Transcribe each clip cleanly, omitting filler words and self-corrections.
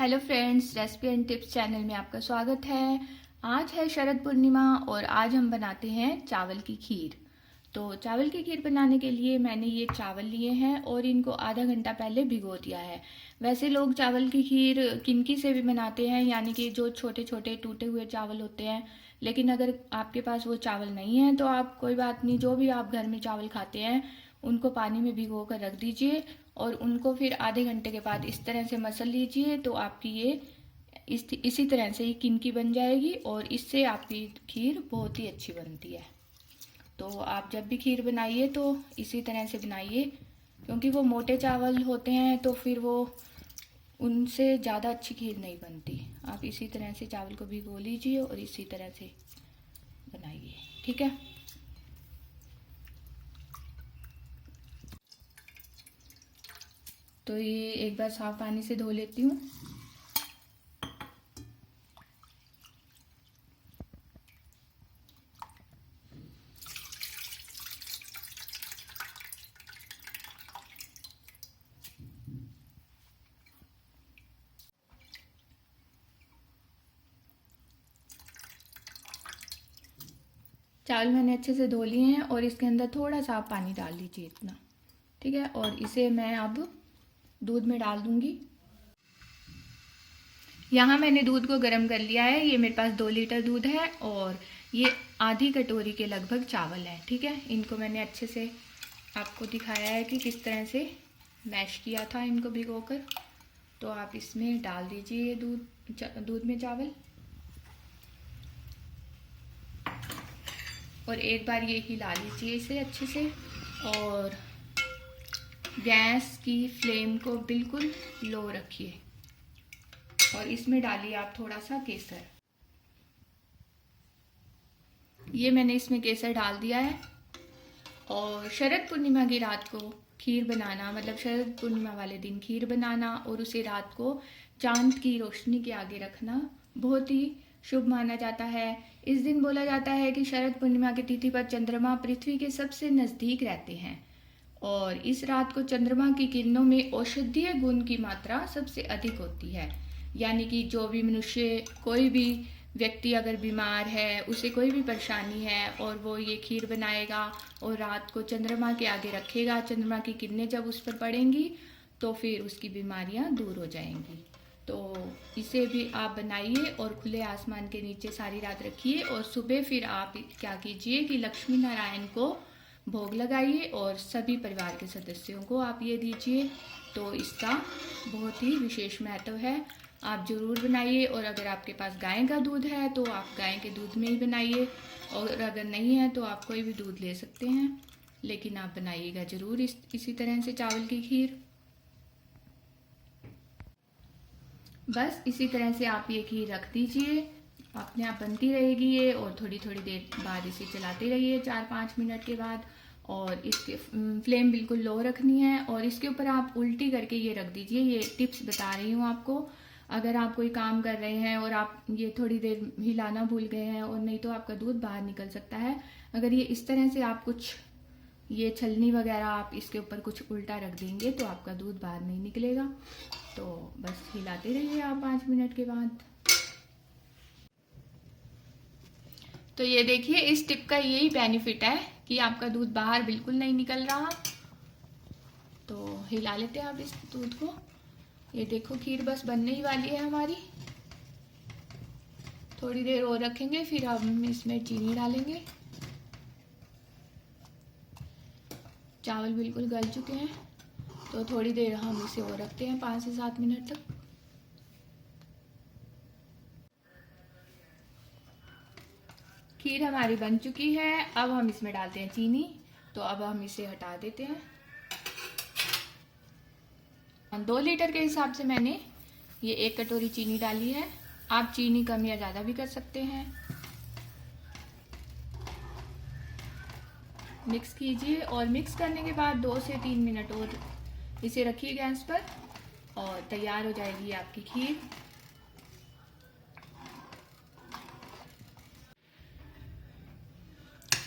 Hello friends, recipe and tips channel में आपका स्वागत है। आज है शरद पूर्णिमा और आज हम बनाते हैं चावल की खीर। तो चावल की खीर बनाने के लिए मैंने ये चावल लिए हैं और इनको आधा घंटा पहले भिगो दिया है। वैसे लोग चावल की खीर किनकी से भी बनाते हैं, यानी कि जो छोटे छोटे टूटे हुए चावल होते हैं। लेकिन अगर आपके पास वो चावल नहीं है तो आप कोई बात नहीं, जो भी आप घर में चावल खाते हैं उनको पानी में भिगो कर रख दीजिए और उनको फिर आधे घंटे के बाद इस तरह से मसल लीजिए। तो आपकी ये इसी तरह से ये किनकी बन जाएगी और इससे आपकी खीर बहुत ही अच्छी बनती है। तो आप जब भी खीर बनाइए तो इसी तरह से बनाइए, क्योंकि वो मोटे चावल होते हैं तो फिर वो उनसे ज़्यादा अच्छी खीर नहीं बनती। आप इसी तरह से चावल को भिगो लीजिए और इसी तरह से बनाइए, ठीक है। तो ये एक बार साफ पानी से धो लेती हूँ। चावल मैंने अच्छे से धो लिए हैं और इसके अंदर थोड़ा सा पानी डाल लीजिए, इतना, ठीक है। और इसे मैं अब दूध में डाल दूंगी। यहाँ मैंने दूध को गर्म कर लिया है। ये मेरे पास 2 लीटर दूध है और ये आधी कटोरी के लगभग चावल है, ठीक है। इनको मैंने अच्छे से आपको दिखाया है कि किस तरह से मैश किया था इनको भिगोकर। तो आप इसमें डाल दीजिए ये दूध में चावल और एक बार ये हिला लीजिए इसे अच्छे से। और गैस की फ्लेम को बिल्कुल लो रखिए और इसमें डालिए आप थोड़ा सा केसर। ये मैंने इसमें केसर डाल दिया है। और शरद पूर्णिमा की रात को खीर बनाना, मतलब शरद पूर्णिमा वाले दिन खीर बनाना और उसे रात को चांद की रोशनी के आगे रखना बहुत ही शुभ माना जाता है। इस दिन बोला जाता है कि शरद पूर्णिमा की तिथि पर चंद्रमा पृथ्वी के सबसे नज़दीक रहते हैं और इस रात को चंद्रमा की किरणों में औषधीय गुण की मात्रा सबसे अधिक होती है। यानी कि जो भी मनुष्य, कोई भी व्यक्ति अगर बीमार है, उसे कोई भी परेशानी है और वो ये खीर बनाएगा और रात को चंद्रमा के आगे रखेगा, चंद्रमा की किरणें जब उस पर पड़ेंगी तो फिर उसकी बीमारियां दूर हो जाएंगी। तो इसे भी आप बनाइए और खुले आसमान के नीचे सारी रात रखिए और सुबह फिर आप क्या कीजिए कि लक्ष्मी नारायण को भोग लगाइए और सभी परिवार के सदस्यों को आप ये दीजिए। तो इसका बहुत ही विशेष महत्व है। आप ज़रूर बनाइए। और अगर आपके पास गाय का दूध है तो आप गाय के दूध में ही बनाइए, और अगर नहीं है तो आप कोई भी दूध ले सकते हैं, लेकिन आप बनाइएगा ज़रूर इसी तरह से चावल की खीर। बस इसी तरह से आप ये खीर रख दीजिए, अपने आप बनती रहेगी ये। और थोड़ी थोड़ी देर बाद इसे चलाते रहिए 4-5 मिनट के बाद। और इसके फ्लेम बिल्कुल लो रखनी है और इसके ऊपर आप उल्टी करके ये रख दीजिए। ये टिप्स बता रही हूँ आपको। अगर आप कोई काम कर रहे हैं और आप ये थोड़ी देर हिलाना भूल गए हैं, और नहीं तो आपका दूध बाहर निकल सकता है। अगर ये इस तरह से आप कुछ ये छलनी वगैरह आप इसके ऊपर कुछ उल्टा रख देंगे तो आपका दूध बाहर नहीं निकलेगा। तो बस हिलाते रहिए आप 5 मिनट के बाद। तो ये देखिए, इस टिप का यही बेनिफिट है कि आपका दूध बाहर बिल्कुल नहीं निकल रहा। तो हिला लेते हैं आप इस दूध को। ये देखो, खीर बस बनने ही वाली है हमारी। थोड़ी देर और रखेंगे, फिर हम इसमें चीनी डालेंगे। चावल बिल्कुल गल चुके हैं तो थोड़ी देर हम इसे और रखते हैं 5 से 7 मिनट तक। खीर हमारी बन चुकी है। अब हम इसमें डालते हैं चीनी। तो अब हम इसे हटा देते हैं। 2 लीटर के हिसाब से मैंने ये 1 कटोरी चीनी डाली है। आप चीनी कम या ज़्यादा भी कर सकते हैं। मिक्स कीजिए और मिक्स करने के बाद 2 से 3 मिनट और इसे रखिए गैस पर और तैयार हो जाएगी आपकी खीर।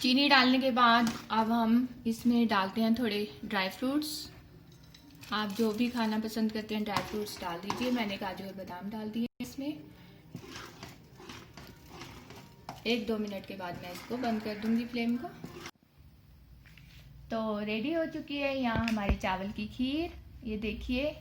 चीनी डालने के बाद अब हम इसमें डालते हैं थोड़े ड्राई फ्रूट्स। आप जो भी खाना पसंद करते हैं ड्राई फ्रूट्स डाल दीजिए। मैंने काजू और बादाम डाल दिए इसमें। 1-2 मिनट के बाद मैं इसको बंद कर दूंगी फ्लेम को। तो रेडी हो चुकी है यहाँ हमारी चावल की खीर, ये देखिए।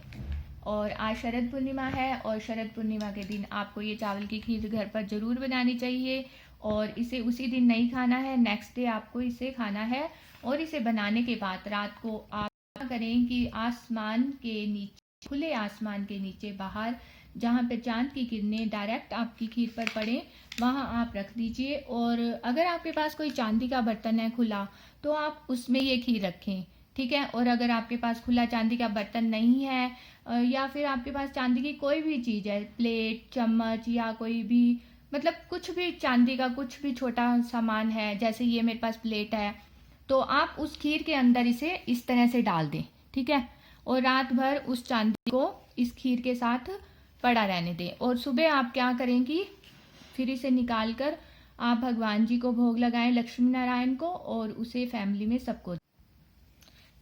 और आज शरद पूर्णिमा है और शरद पूर्णिमा के दिन आपको ये चावल की खीर घर पर ज़रूर बनानी चाहिए और इसे उसी दिन नहीं खाना है, नेक्स्ट डे आपको इसे खाना है। और इसे बनाने के बाद रात को आप क्या करें कि आसमान के नीचे, खुले आसमान के नीचे बाहर जहाँ पे चांद की किरणें डायरेक्ट आपकी खीर पर पड़े वहाँ आप रख दीजिए। और अगर आपके पास कोई चांदी का बर्तन है खुला तो आप उसमें ये खीर रखें, ठीक है। और अगर आपके पास खुला चांदी का बर्तन नहीं है या फिर आपके पास चांदी की कोई भी चीज़ है, प्लेट, चम्मच या कोई भी मतलब कुछ भी चांदी का कुछ भी छोटा सामान है, जैसे ये मेरे पास प्लेट है, तो आप उस खीर के अंदर इसे इस तरह से डाल दें, ठीक है। और रात भर उस चांदी को इस खीर के साथ पड़ा रहने दें। और सुबह आप क्या करें कि फिर इसे निकाल कर आप भगवान जी को भोग लगाएं, लक्ष्मी नारायण को, और उसे फैमिली में सबको।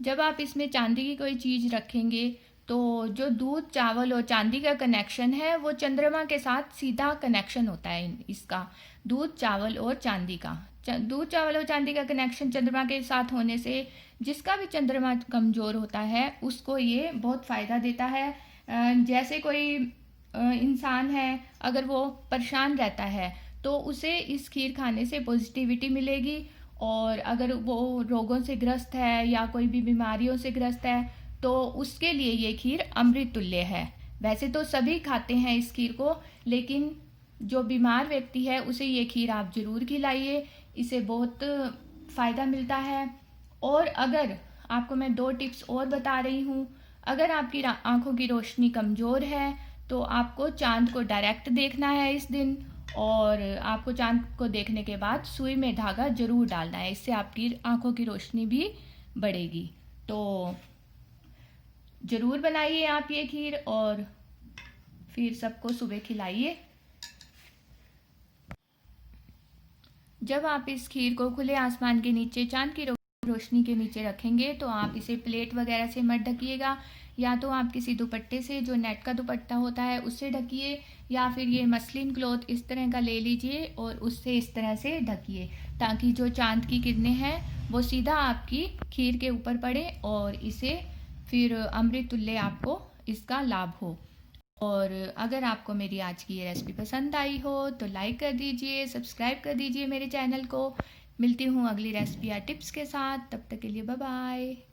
जब आप इसमें चांदी की कोई चीज़ रखेंगे तो जो दूध, चावल और चांदी का कनेक्शन है वो चंद्रमा के साथ सीधा कनेक्शन होता है इसका, दूध, चावल और चांदी का। दूध, चावल और चांदी का कनेक्शन चंद्रमा के साथ होने से जिसका भी चंद्रमा कमज़ोर होता है उसको ये बहुत फ़ायदा देता है। जैसे कोई इंसान है अगर वो परेशान रहता है तो उसे इस खीर खाने से पॉजिटिविटी मिलेगी। और अगर वो रोगों से ग्रस्त है या कोई भी बीमारियों से ग्रस्त है तो उसके लिए ये खीर अमृत तुल्य है। वैसे तो सभी खाते हैं इस खीर को, लेकिन जो बीमार व्यक्ति है उसे ये खीर आप ज़रूर खिलाइए, इसे बहुत फ़ायदा मिलता है। और अगर आपको मैं 2 टिप्स और बता रही हूँ, अगर आपकी आंखों की रोशनी कमज़ोर है तो आपको चांद को डायरेक्ट देखना है इस दिन, और आपको चांद को देखने के बाद सुई में धागा जरूर डालना है, इससे आपकी आंखों की रोशनी भी बढ़ेगी। तो ज़रूर बनाइए आप ये खीर और फिर सबको सुबह खिलाइए। जब आप इस खीर को खुले आसमान के नीचे चांद की रोशनी के नीचे रखेंगे तो आप इसे प्लेट वगैरह से मत ढकिएगा, या तो आप किसी दुपट्टे से, जो नेट का दुपट्टा होता है, उससे ढकिए, या फिर ये मसलिन क्लॉथ इस तरह का ले लीजिए और उससे इस तरह से ढकिए, ताकि जो चांद की किरणें हैं वो सीधा आपकी खीर के ऊपर पड़े और इसे फिर अमृत तुल्य आपको इसका लाभ हो। और अगर आपको मेरी आज की ये रेसिपी पसंद आई हो तो लाइक कर दीजिए, सब्सक्राइब कर दीजिए मेरे चैनल को। मिलती हूँ अगली रेसिपी या टिप्स के साथ, तब तक के लिए बाय बाय।